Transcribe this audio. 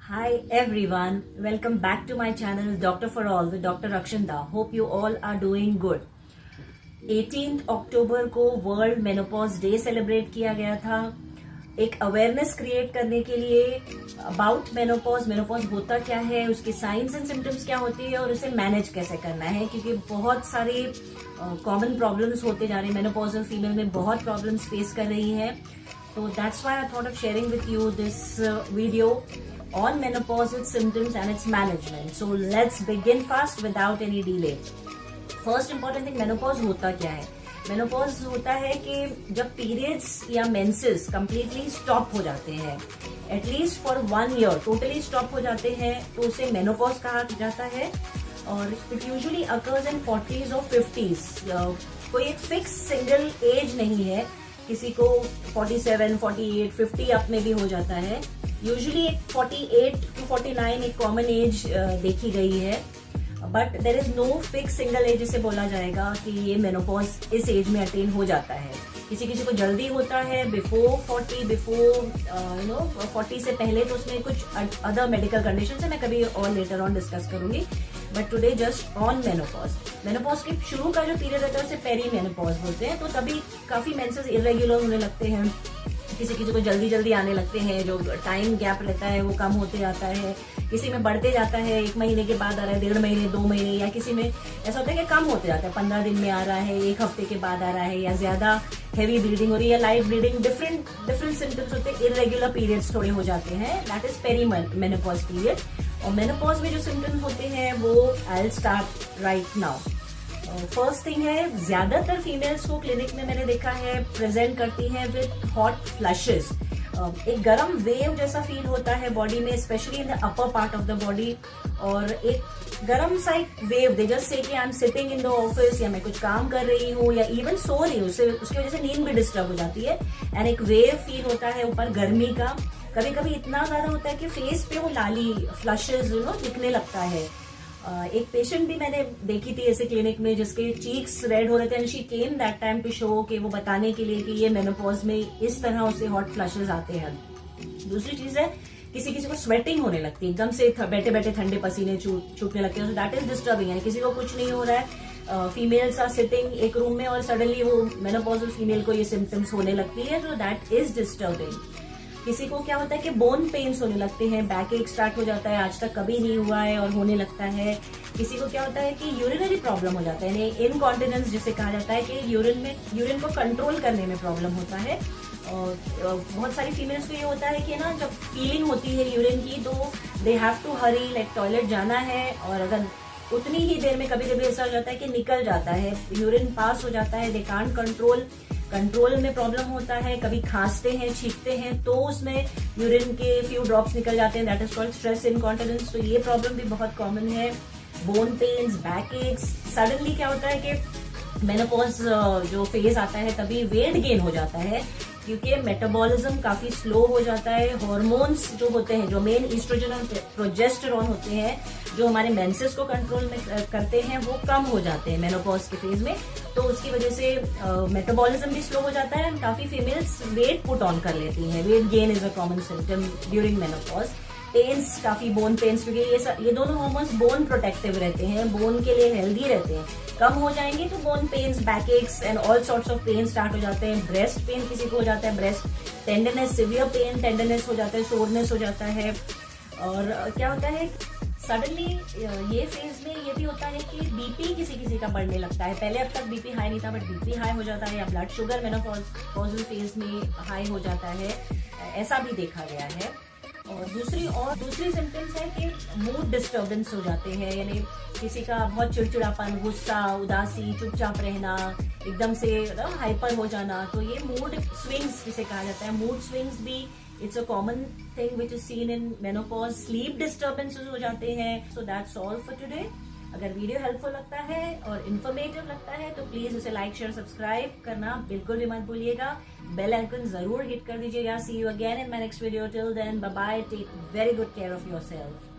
Hi everyone, welcome back to my channel Doctor for All with Dr. Rakshanda. Hope you all are doing good. 18th अक्टूबर को world menopause day celebrate किया गया था एक awareness create करने के लिए about menopause होता क्या है, उसके साइंस एंड सिम्टम्स क्या होती है और उसे मैनेज कैसे करना है, क्योंकि बहुत सारे कॉमन प्रॉब्लम्स होते जा रहे हैं। मेनोपॉजल फीमेल में बहुत प्रॉब्लम्स फेस कर रही है, तो that's why I thought of sharing with you this video on menopausal symptoms and its management. So let's begin fast without any delay. First important thing, menopause होता क्या है? Menopause होता है कि जब periods या menses completely stop हो जाते हैं, at least for 1 year totally stop हो जाते हैं, तो उसे menopause कहा जाता है। और it usually occurs in 40s और 50s. कोई एक फिक्स सिंगल एज नहीं है, किसी को 47, 48, 50 अप में भी हो जाता है। यूजुअली एक 48 to 49 एक कॉमन एज देखी गई है, but there is no fix single age जिसे बोला जाएगा कि ये मेनोपॉज इस एज में अटेन हो जाता है। किसी किसी को जल्दी होता है बिफोर 40, बिफोर 40 से पहले, तो उसमें कुछ अदर मेडिकल कंडीशन है, मैं कभी और लेटर ऑन डिस्कस करूंगी। But today just on menopause. Menopause के शुरू का जो पीरियड रहता है उसे पेरी मेनोपॉज बोलते हैं। तो तभी काफी मेंसेस इरेगुलर होने लगते हैं, किसी किसी को जल्दी जल्दी आने लगते हैं, जो टाइम गैप रहता है वो कम होते जाता है, किसी में बढ़ते जाता है, 1 महीने के बाद आ रहा है, 1.5 महीने, 2 महीने, या किसी में ऐसा होता है कि कम होते जाता है, 15 दिन में आ रहा है, 1 हफ्ते के बाद आ रहा है, या ज्यादा हैवी ब्लीडिंग हो रही है, लाइट ब्लीडिंग, डिफरेंट सिम्टम्स होते हैं, इरेगुलर पीरियड्स थोड़े हो जाते हैं, that is perimenopause period. और मेनोपॉज में जो सिम्टम्स होते हैं वो I will start right now. First thing है, ज्यादातर फीमेल्स को क्लिनिक में मैंने देखा है प्रेजेंट करती हैं विथ हॉट फ्लशेस। एक गर्म वेव जैसा फील होता है बॉडी में, specially in the upper part of the body, और एक गर्म सा एक वेव, दे जस्ट से कि I am sitting in the office, या मैं कुछ काम कर रही हूँ, या इवन सो रही हूँ, उसकी वजह से नींद भी डिस्टर्ब हो जाती है, एंड एक वेव फील होता है ऊपर गर्मी का। कभी कभी इतना ज्यादा होता है कि फेस पे वो लाली फ्लशेज दिखने लगता है। एक पेशेंट भी मैंने देखी थी ऐसे क्लिनिक में, जिसके चीक्स रेड हो रहे थे, and she came that time to show, कि वो बताने के लिए कि ये मेनोपॉज में इस तरह उसे हॉट फ्लशेस आते हैं। दूसरी चीज है, किसी किसी को स्वेटिंग होने लगती है, एकदम से बैठे बैठे ठंडे पसीने छूटने लगते हैं, दैट इज डिस्टर्बिंग। यानी किसी को कुछ नहीं हो रहा है, फीमेल्स आर सिटिंग एक रूम में और सडनली वो मेनोपॉजल फीमेल को ये सिम्टम्स होने लगती है, तो दैट इज डिस्टर्बिंग। किसी को क्या होता है कि बोन पेन्स होने लगते हैं, बैक एक स्टार्ट हो जाता है, आज तक कभी नहीं हुआ है और होने लगता है। किसी को क्या होता है कि यूरिनरी प्रॉब्लम हो जाता है, इनकॉन्टिनेंस जिसे कहा जाता है, कि यूरिन को कंट्रोल करने में प्रॉब्लम होता है। और बहुत सारी फीमेल्स को ये होता है कि ना, जब फीलिंग होती है यूरिन की, तो they have to hurry, like toilet जाना है, और अगर उतनी ही देर में कभी कभी ऐसा हो जाता है कि निकल जाता है, यूरिन पास हो जाता है, दे कांट कंट्रोल में प्रॉब्लम होता है, कभी खांसते हैं, छींकते हैं, तो उसमें यूरिन के फ्यू ड्रॉप्स निकल जाते हैं, that is called stress incontinence. तो ये प्रॉब्लम भी बहुत कॉमन है। Bone pains, back aches. Suddenly क्या होता है कि मेनोपॉज जो फेज आता है तभी वेट गेन हो जाता है, क्योंकि मेटाबॉलिज्म काफी स्लो हो जाता है। हार्मोन्स जो होते हैं, जो मेन ईस्ट्रोजन और प्रोजेस्टेरॉन होते हैं, जो हमारे मेंसेस को कंट्रोल में करते हैं, वो कम हो जाते हैं मेनोपॉज के फेज में, तो उसकी वजह से मेटाबॉलिज्म भी स्लो हो जाता है। काफी फीमेल्स वेट पुट ऑन कर लेती हैं, weight gain is a common symptom during menopause. Pains, काफी बोन पेन्स, क्योंकि ये दोनों हार्मोन्स बोन प्रोटेक्टिव रहते हैं, बोन के लिए हेल्दी रहते हैं, कम हो जाएंगे तो bone pains, back aches and all sorts of pain start हो जाते हैं। ब्रेस्ट पेन किसी को हो जाता है, breast tenderness, severe pain, tenderness हो जाता है, सोरनेस हो जाता है। और क्या होता है, सडनली ये फेज में ये भी होता है कि बीपी किसी किसी का बढ़ने लगता है। पहले अब तक बीपी हाई नहीं था, बट बीपी हाई हो जाता है, या ब्लड शुगर मेनोपॉजल फेज में हाई हो जाता है, ऐसा भी देखा गया है। और दूसरी सिम्टम्स है कि मूड डिस्टर्बेंस हो जाते हैं, यानी किसी का बहुत चिड़चिड़ापन, गुस्सा, उदासी, चुपचाप रहना, एकदम से हाइपर हो जाना, तो ये मूड स्विंग्स जिसे कहा जाता है। मूड स्विंग्स भी it's a common thing which is seen in menopause. Sleep disturbances हो जाते हैं। So that's all for today. अगर वीडियो हेल्पफुल लगता है और इन्फॉर्मेटिव लगता है तो प्लीज उसे लाइक, शेयर, सब्सक्राइब करना बिल्कुल भी मत भूलिएगा। बेल आइकन जरूर हिट कर दीजिएगा। See you again in my next video. Till then, bye bye, take very good care of yourself.